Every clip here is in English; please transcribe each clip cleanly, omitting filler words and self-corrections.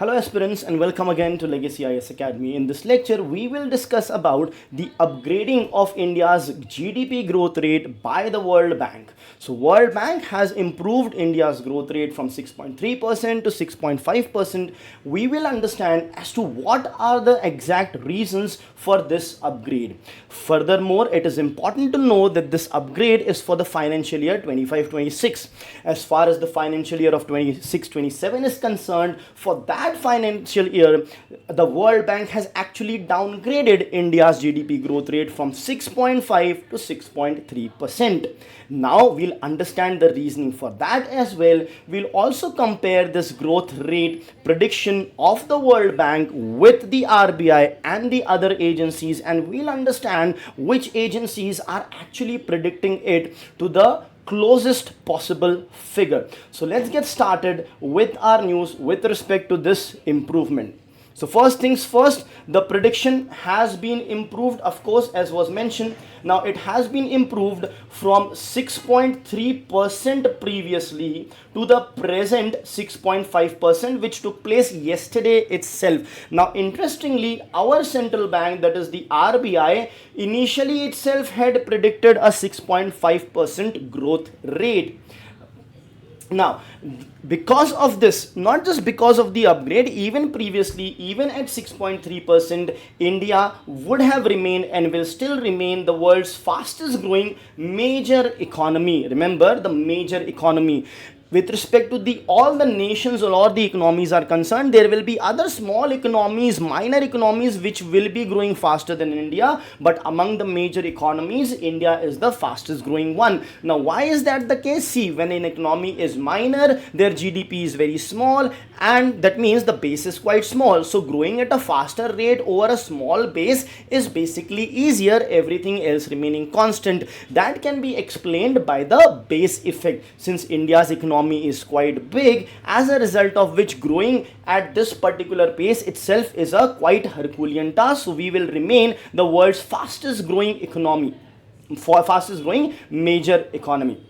Hello aspirants and welcome again to Legacy IAS Academy. In this lecture, we will discuss about the upgrading of India's GDP growth rate by the World Bank. So World Bank has improved India's growth rate from 6.3% to 6.5%. We will understand as to what are the exact reasons for this upgrade. Furthermore, it is important to know that this upgrade is for the financial year 25-26. As far as the financial year of 26-27 is concerned, for that financial year, the World Bank has actually downgraded India's GDP growth rate from 6.5 to 6.3%. Now we'll understand the reasoning for that as well. We'll also compare this growth rate prediction of the World Bank with the RBI and the other agencies, and we'll understand which agencies are actually predicting it to the closest possible figure. So let's get started with our news with respect to this improvement. So first things first, the prediction has been improved, of course, as was mentioned. Now it has been improved from 6.3% previously to the present 6.5%, which took place yesterday itself. Now interestingly, our central bank, that is the RBI, initially itself had predicted a 6.5% growth rate. Now, because of this, not just because of the upgrade, even previously, even at 6.3%, India would have remained and will still remain the world's fastest growing major economy. Remember, the major economy. With respect to all the nations or all the economies are concerned, there will be other small economies, minor economies, which will be growing faster than India. But among the major economies, India is the fastest growing one. Now, why is that the case? See, when an economy is minor, their GDP is very small, and that means the base is quite small. So growing at a faster rate over a small base is basically easier, everything else remaining constant. That can be explained by the base effect, since India's economy is quite big, as a result of which growing at this particular pace itself is a quite Herculean task. So we will remain the world's fastest growing economy, fastest growing major economy.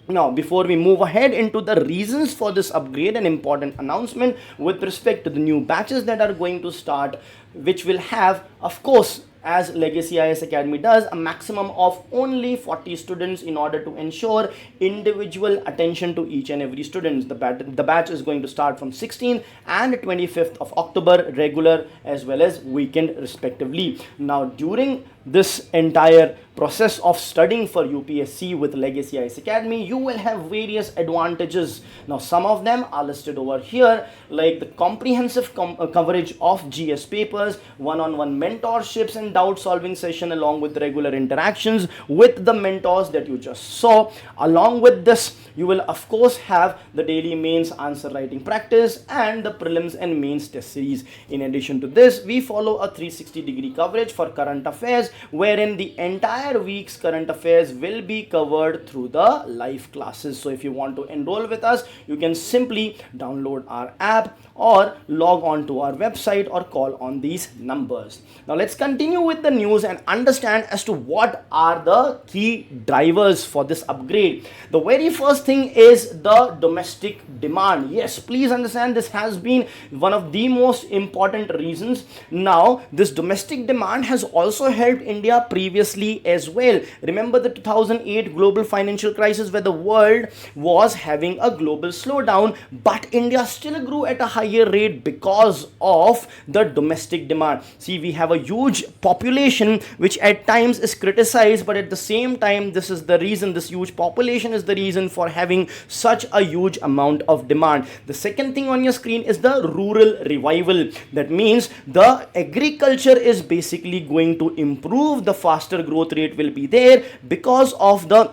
Now, before we move ahead into the reasons for this upgrade, an important announcement with respect to the new batches that are going to start, which will have, of course, as Legacy IAS Academy does, a maximum of only 40 students in order to ensure individual attention to each and every student. The batch is going to start from 16th and 25th of October, regular as well as weekend respectively. Now, during this entire process of studying for UPSC with Legacy IAS Academy, you will have various advantages. Now, some of them are listed over here, like the comprehensive coverage of GS papers, one-on-one mentorships and doubt solving session, along with regular interactions with the mentors that you just saw. Along with this, you will of course have the daily mains answer writing practice and the prelims and mains test series. In addition to this, we follow a 360-degree coverage for current affairs, wherein the entire week's current affairs will be covered through the live classes. So if you want to enroll with us, you can simply download our app or log on to our website or call on these numbers. Now let's continue with the news and understand as to what are the key drivers for this upgrade. The very first thing is the domestic demand. Yes, please understand, this has been one of the most important reasons. Now, this domestic demand has also helped India previously as well. Remember the 2008 global financial crisis, where the world was having a global slowdown, but India still grew at a higher rate because of the domestic demand. See, we have a huge population which at times is criticized, but at the same time, this is the reason, this huge population is the reason for having such a huge amount of demand. The second thing on your screen is the rural revival. That means the agriculture is basically going to improve. The faster growth rate will be there because of the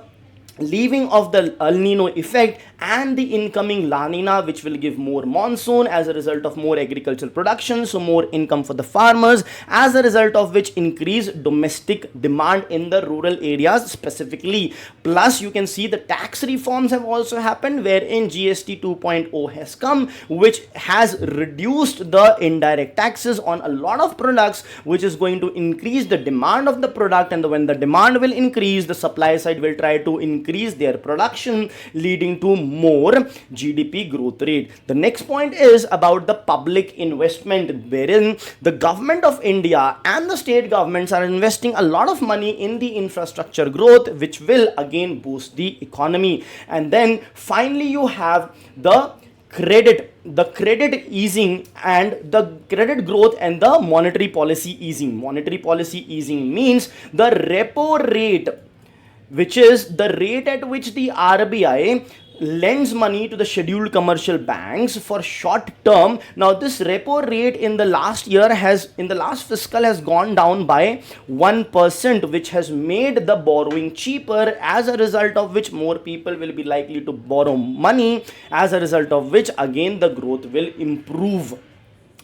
leaving of the El Nino effect and the incoming La Nina, which will give more monsoon, as a result of more agricultural production, so more income for the farmers, as a result of which increased domestic demand in the rural areas specifically. Plus, you can see the tax reforms have also happened, wherein GST 2.0 has come, which has reduced the indirect taxes on a lot of products, which is going to increase the demand of the product, and when the demand will increase, the supply side will try to increase their production, leading to more GDP growth rate. The next point is about the public investment, wherein the government of India and the state governments are investing a lot of money in the infrastructure growth, which will again boost the economy. And then finally you have the credit easing and the credit growth and the monetary policy easing. Monetary policy easing means the repo rate, which is the rate at which the RBI lends money to the scheduled commercial banks for short term. Now this repo rate in the last fiscal has gone down by 1%, which has made the borrowing cheaper, as a result of which more people will be likely to borrow money, as a result of which again the growth will improve.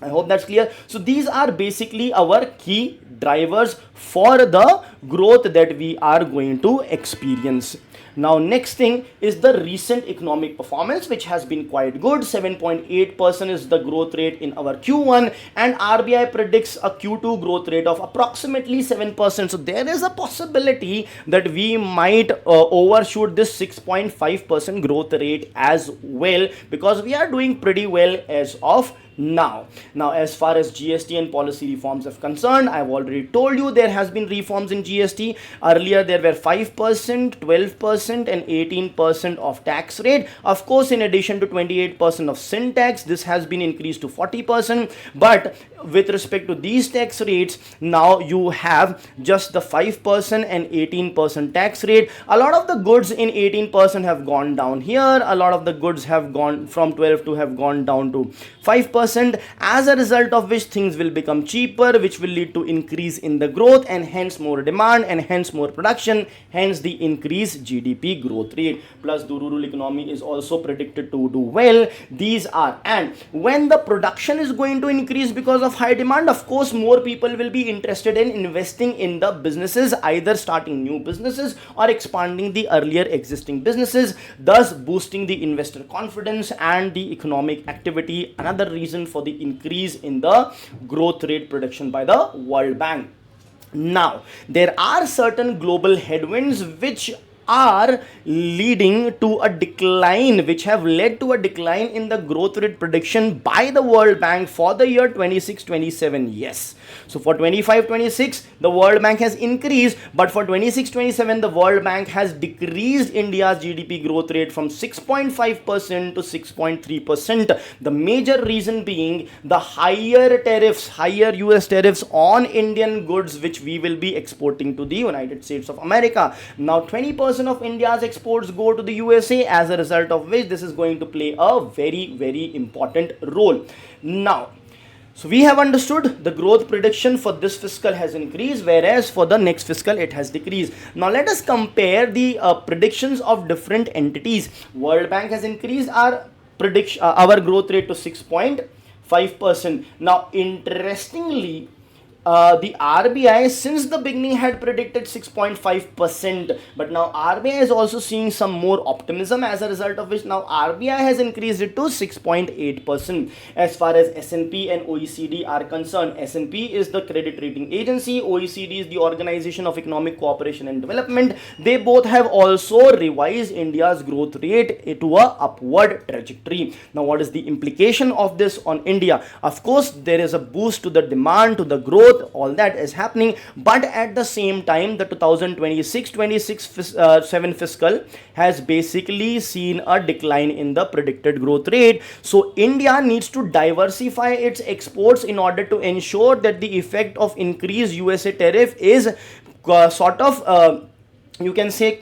I hope that's clear. So these are basically our key drivers for the growth that we are going to experience. Now next thing is the recent economic performance, which has been quite good. 7.8% is the growth rate in our Q1, and RBI predicts a Q2 growth rate of approximately 7%. So there is a possibility that we might overshoot this 6.5% growth rate as well, because we are doing pretty well as of now. As far as GST and policy reforms are concerned, I've already told you there has been reforms in GST. Earlier there were 5%, 12% and 18% of tax rate. Of course, in addition to 28% of sin tax, this has been increased to 40%. But with respect to these tax rates, now you have just the 5% and 18% tax rate. A lot of the goods in 18% have gone down here. A lot of the goods have gone from 12 to have gone down to 5%, as a result of which things will become cheaper, which will lead to increase in the growth and hence more demand and hence more production, hence the increased GDP growth rate. Plus the rural economy is also predicted to do well. These are, and when the production is going to increase because of high demand, of course more people will be interested in investing in the businesses, either starting new businesses or expanding the earlier existing businesses, thus boosting the investor confidence and the economic activity. Another reason for the increase in the growth rate prediction by the World Bank. Now, there are certain global headwinds which are leading to a decline, which have led to a decline in the growth rate prediction by the World Bank for the year 26-27. Yes. So for 25-26, the World Bank has increased, but for 26-27, the World Bank has decreased India's GDP growth rate from 6.5% to 6.3%. The major reason being the higher US tariffs on Indian goods, which we will be exporting to the United States of America. Now 20% of India's exports go to the USA, as a result of which this is going to play a very, very important role. Now, so we have understood the growth prediction for this fiscal has increased, whereas for the next fiscal it has decreased. Now let us compare the predictions of different entities. World Bank has increased our growth rate to 6.5%. Now interestingly, the RBI since the beginning had predicted 6.5%, but now RBI is also seeing some more optimism, as a result of which now RBI has increased it to 6.8%. As far as S&P and OECD are concerned, S&P is the credit rating agency, OECD is the Organization of Economic Cooperation and Development. They both have also revised India's growth rate to a upward trajectory. Now what is the implication of this on India? Of course, there is a boost to the demand, to the growth, all that is happening, but at the same time the 2026-27 fiscal has basically seen a decline in the predicted growth rate. So India needs to diversify its exports in order to ensure that the effect of increased USA tariff is you can say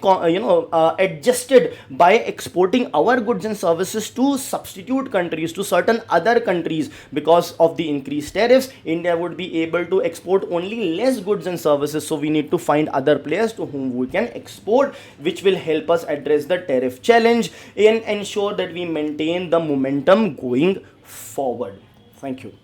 adjusted by exporting our goods and services to substitute countries, to certain other countries. Because of the increased tariffs, India would be able to export only less goods and services, so we need to find other players to whom we can export, which will help us address the tariff challenge and ensure that we maintain the momentum going forward. Thank you.